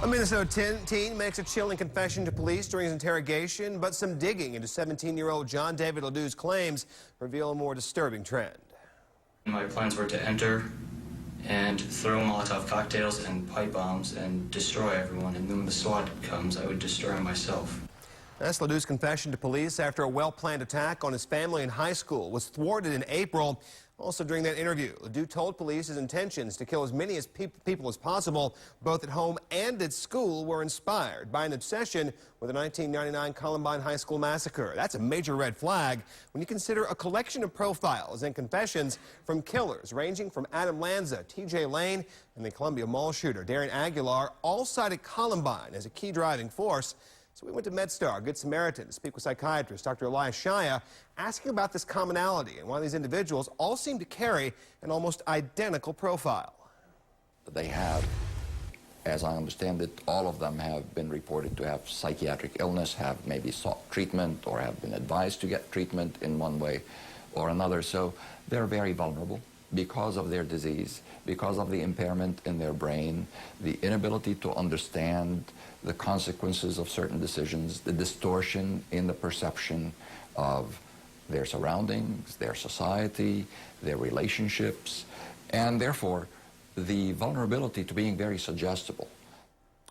A Minnesota teen makes a chilling confession to police during his interrogation, but some digging into 17-year-old John David Ledoux's claims reveal a more disturbing trend. My plans were to enter and throw Molotov cocktails and pipe bombs and destroy everyone, and then when the SWAT comes, I would destroy myself. That's Ledoux's confession to police after a well-planned attack on his family in high school was thwarted in April. Also during that interview, Ledoux told police his intentions to kill as many people as possible, both at home and at school, were inspired by an obsession with the 1999 Columbine high school massacre. That's a major red flag when you consider a collection of profiles and confessions from killers ranging from Adam Lanza, T.J. Lane, and the Columbia Mall shooter Darren Aguilar all cited Columbine as a key driving force. So we went to Medstar, Good Samaritan, to speak with psychiatrist Dr. Elias Shaya, asking about this commonality and why these individuals all seem to carry an almost identical profile. They have, as I understand it, all of them have been reported to have psychiatric illness, have maybe sought treatment, or have been advised to get treatment in one way or another. So they're very vulnerable because of their disease, because of the impairment in their brain, the inability to understand the consequences of certain decisions, the distortion in the perception of their surroundings, their society, their relationships, and therefore the vulnerability to being very suggestible.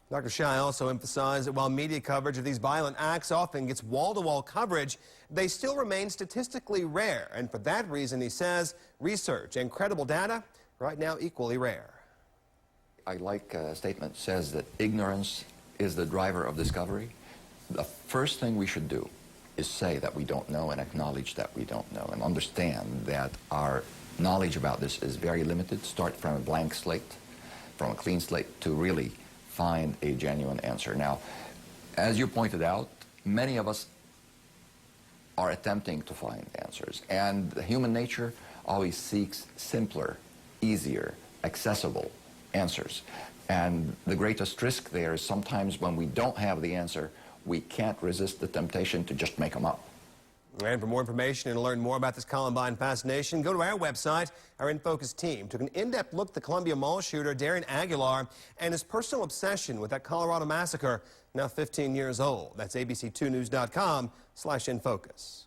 Dr. Shai also emphasized that while media coverage of these violent acts often gets wall-to-wall coverage, they still remain statistically rare. And for that reason, he says, research and credible data right now equally rare. I like a statement that says that ignorance is the driver of discovery. The first thing we should do is say that we don't know and acknowledge that we don't know and understand that our knowledge about this is very limited. Start from a blank slate, from a clean slate, to really find a genuine answer. Now, as you pointed out, many of us are attempting to find answers, and human nature always seeks simpler, easier, accessible answers. And the greatest risk there is sometimes when we don't have the answer, we can't resist the temptation to just make them up. And for more information and to learn more about this Columbine fascination, go to our website. Our In Focus team took an in-depth look at the Columbia Mall shooter Darren Aguilar and his personal obsession with that Colorado massacre, now 15 years old. That's abc2news.com/infocus.